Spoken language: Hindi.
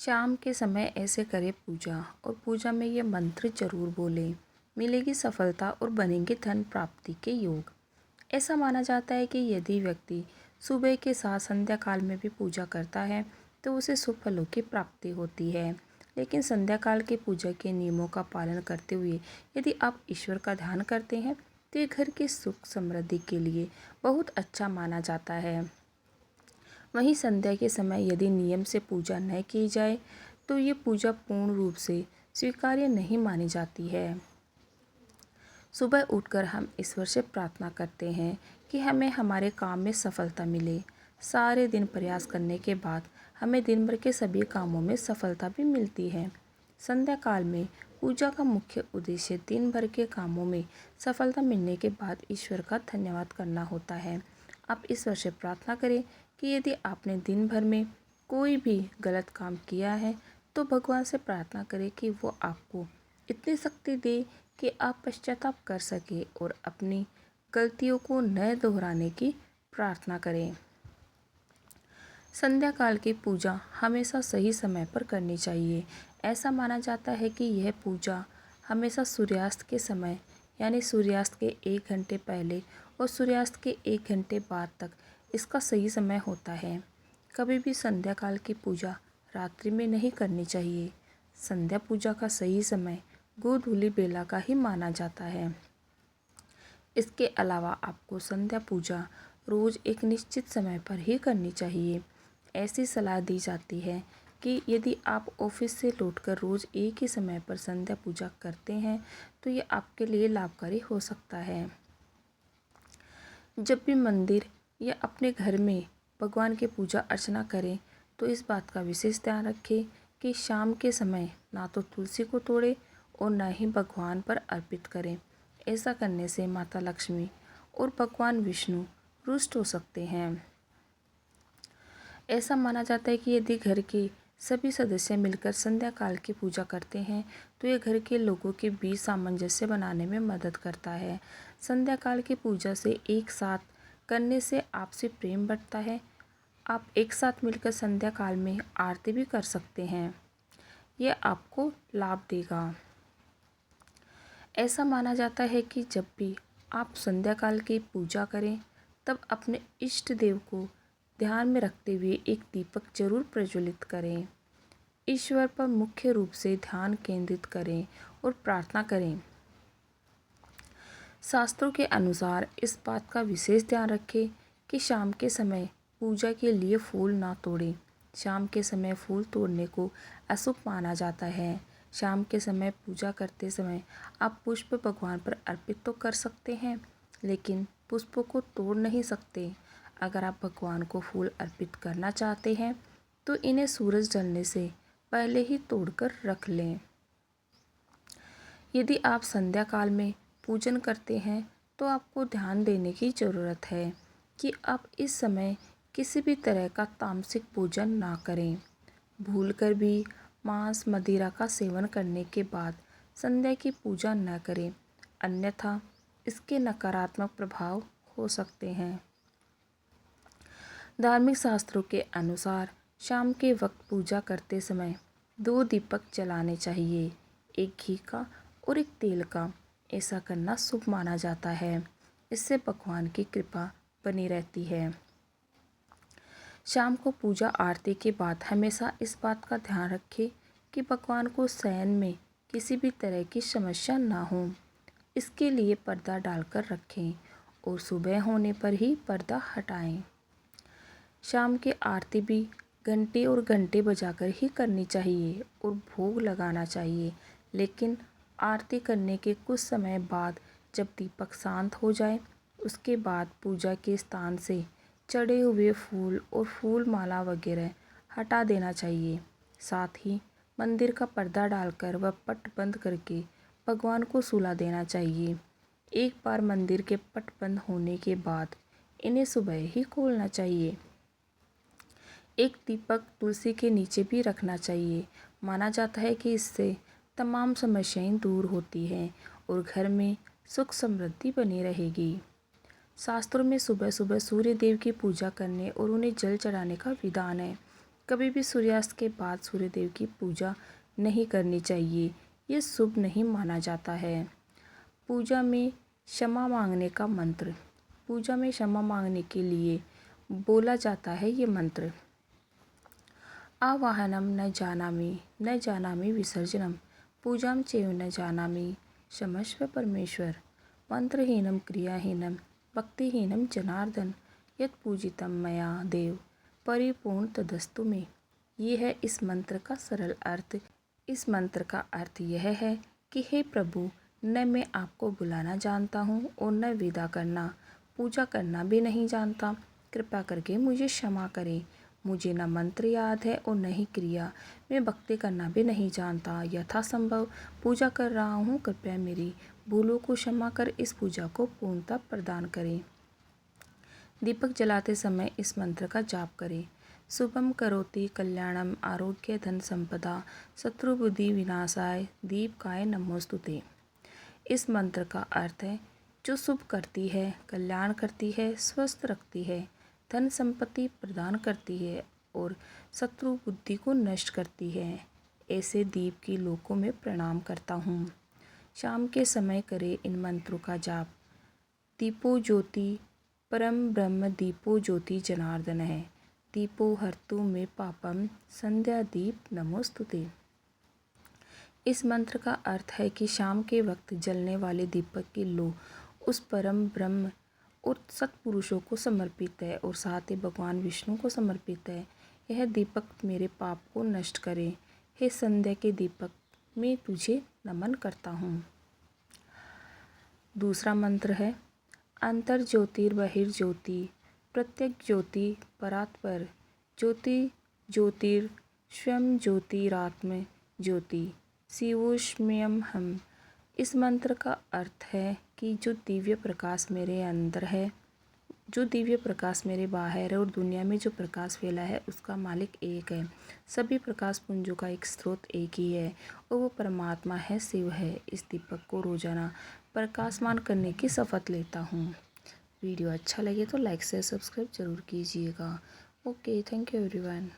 शाम के समय ऐसे करें पूजा और पूजा में ये मंत्र जरूर बोलें, मिलेगी सफलता और बनेंगे धन प्राप्ति के योग। ऐसा माना जाता है कि यदि व्यक्ति सुबह के साथ संध्या काल में भी पूजा करता है तो उसे शुभ फलों की प्राप्ति होती है। लेकिन संध्या काल की पूजा के नियमों का पालन करते हुए यदि आप ईश्वर का ध्यान करते हैं तो ये घर की सुख समृद्धि के लिए बहुत अच्छा माना जाता है। वहीं संध्या के समय यदि नियम से पूजा न की जाए तो ये पूजा पूर्ण रूप से स्वीकार्य नहीं मानी जाती है। सुबह उठकर हम ईश्वर से प्रार्थना करते हैं कि हमें हमारे काम में सफलता मिले। सारे दिन प्रयास करने के बाद हमें दिन भर के सभी कामों में सफलता भी मिलती है। संध्या काल में पूजा का मुख्य उद्देश्य दिन भर के कामों में सफलता मिलने के बाद ईश्वर का धन्यवाद करना होता है। आप ईश्वर से प्रार्थना करें कि यदि आपने दिन भर में कोई भी गलत काम किया है तो भगवान से प्रार्थना करें कि वो आपको इतनी शक्ति दे कि आप पश्चाताप कर सके और अपनी गलतियों को न दोहराने की प्रार्थना करें। संध्या काल की पूजा हमेशा सही समय पर करनी चाहिए। ऐसा माना जाता है कि यह पूजा हमेशा सूर्यास्त के समय यानी सूर्यास्त के 1 घंटे पहले और सूर्यास्त के 1 घंटे बाद तक इसका सही समय होता है। कभी भी संध्या काल की पूजा रात्रि में नहीं करनी चाहिए। संध्या पूजा का सही समय गोधूली बेला का ही माना जाता है। इसके अलावा आपको संध्या पूजा रोज़ एक निश्चित समय पर ही करनी चाहिए। ऐसी सलाह दी जाती है कि यदि आप ऑफिस से लौटकर रोज़ एक ही समय पर संध्या पूजा करते हैं तो ये आपके लिए लाभकारी हो सकता है। जब भी मंदिर या अपने घर में भगवान की पूजा अर्चना करें तो इस बात का विशेष ध्यान रखें कि शाम के समय ना तो तुलसी को तोड़े और न ही भगवान पर अर्पित करें। ऐसा करने से माता लक्ष्मी और भगवान विष्णु रुष्ट हो सकते हैं। ऐसा माना जाता है कि यदि घर के सभी सदस्य मिलकर संध्या काल की पूजा करते हैं तो ये घर के लोगों के बीच सामंजस्य बनाने में मदद करता है। संध्या काल की पूजा से एक साथ करने से आपसी प्रेम बढ़ता है। आप एक साथ मिलकर संध्या काल में आरती भी कर सकते हैं। यह आपको लाभ देगा। ऐसा माना जाता है कि जब भी आप संध्या काल की पूजा करें तब अपने इष्ट देव को ध्यान में रखते हुए एक दीपक जरूर प्रज्वलित करें। ईश्वर पर मुख्य रूप से ध्यान केंद्रित करें और प्रार्थना करें। शास्त्रों के अनुसार इस बात का विशेष ध्यान रखें कि शाम के समय पूजा के लिए फूल ना तोड़ें। शाम के समय फूल तोड़ने को अशुभ माना जाता है। शाम के समय पूजा करते समय आप पुष्प भगवान पर अर्पित तो कर सकते हैं लेकिन पुष्पों को तोड़ नहीं सकते। अगर आप भगवान को फूल अर्पित करना चाहते हैं तो इन्हें सूरज ढलने से पहले ही तोड़कर रख लें। यदि आप संध्या काल में पूजन करते हैं तो आपको ध्यान देने की ज़रूरत है कि आप इस समय किसी भी तरह का तामसिक भोजन ना करें। भूलकर भी मांस मदिरा का सेवन करने के बाद संध्या की पूजा न करें, अन्यथा इसके नकारात्मक प्रभाव हो सकते हैं। धार्मिक शास्त्रों के अनुसार शाम के वक्त पूजा करते समय 2 दीपक जलाने चाहिए, एक घी का और एक तेल का। ऐसा करना शुभ माना जाता है। इससे भगवान की कृपा बनी रहती है। शाम को पूजा आरती के बाद हमेशा इस बात का ध्यान रखें कि भगवान को शयन में किसी भी तरह की समस्या ना हो। इसके लिए पर्दा डालकर रखें और सुबह होने पर ही पर्दा हटाएं। शाम की आरती भी घंटे और घंटे बजाकर ही करनी चाहिए और भोग लगाना चाहिए। लेकिन आरती करने के कुछ समय बाद जब दीपक शांत हो जाए उसके बाद पूजा के स्थान से चढ़े हुए फूल और फूल माला वगैरह हटा देना चाहिए। साथ ही मंदिर का पर्दा डालकर व पट बंद करके भगवान को सुला देना चाहिए। एक बार मंदिर के पट बंद होने के बाद इन्हें सुबह ही खोलना चाहिए। एक दीपक तुलसी के नीचे भी रखना चाहिए। माना जाता है कि इससे तमाम समस्याएं दूर होती हैं और घर में सुख समृद्धि बनी रहेगी। शास्त्रों में सुबह सुबह सूर्य देव की पूजा करने और उन्हें जल चढ़ाने का विधान है। कभी भी सूर्यास्त के बाद सूर्यदेव की पूजा नहीं करनी चाहिए, ये शुभ नहीं माना जाता है। पूजा में क्षमा मांगने का मंत्र। पूजा में क्षमा मांगने के लिए बोला जाता है ये मंत्र। आवाहनम न जानामि विसर्जनम पूजाम चैव न जानामि क्षमस्व परमेश्वर। मंत्रहीनम क्रियाहीनम भक्तिहीनम जनार्दन यत् पूजितम मया देव परिपूर्ण तदस्तु में। ये है इस मंत्र का सरल अर्थ। इस मंत्र का अर्थ यह है कि हे प्रभु, न मैं आपको बुलाना जानता हूँ और न विदा करना, पूजा करना भी नहीं जानता। कृपा करके मुझे क्षमा करें। मुझे न मंत्र याद है और न ही क्रिया। मैं भक्ति करना भी नहीं जानता। यथासंभव पूजा कर रहा हूँ। कृपया मेरी भूलों को क्षमा कर इस पूजा को पूर्णता प्रदान करें। दीपक जलाते समय इस मंत्र का जाप करें। शुभम करोति कल्याणम आरोग्य धन संपदा शत्रु बुद्धि विनाशाय दीपकाय नमोस्तुते। इस मंत्र का अर्थ है जो शुभ करती है, कल्याण करती है, स्वस्थ रखती है, धन संपत्ति प्रदान करती है और शत्रु बुद्धि को नष्ट करती है। ऐसे दीप की लोकों में प्रणाम करता हूँ। शाम के समय करें इन मंत्रों का जाप। दीपो ज्योति परम ब्रह्म दीपो ज्योति जनार्दन है। दीपो हर्तु में पापम संध्या दीप नमोस्तुते। इस मंत्र का अर्थ है कि शाम के वक्त जलने वाले दीपक की लो उस परम ब्रह्म और सत्पुरुषों को समर्पित है और साथ ही भगवान विष्णु को समर्पित है। यह दीपक मेरे पाप को नष्ट करे। हे संध्या के दीपक, मैं तुझे नमन करता हूँ। दूसरा मंत्र है अंतर ज्योतिर्बहिर्ज्योति प्रत्यक ज्योति परात्पर ज्योति ज्योतिर स्वयं ज्योतिरात्म ज्योति शिवोष्म्यम हम। इस मंत्र का अर्थ है कि जो दिव्य प्रकाश मेरे अंदर है, जो दिव्य प्रकाश मेरे बाहर है और दुनिया में जो प्रकाश फैला है उसका मालिक एक है। सभी प्रकाश पुंजों का एक स्रोत एक ही है और वो परमात्मा है, शिव है। इस दीपक को रोजाना प्रकाशमान करने की शपथ लेता हूँ। वीडियो अच्छा लगे तो लाइक से सब्सक्राइब जरूर कीजिएगा। Okay, thank you everyone.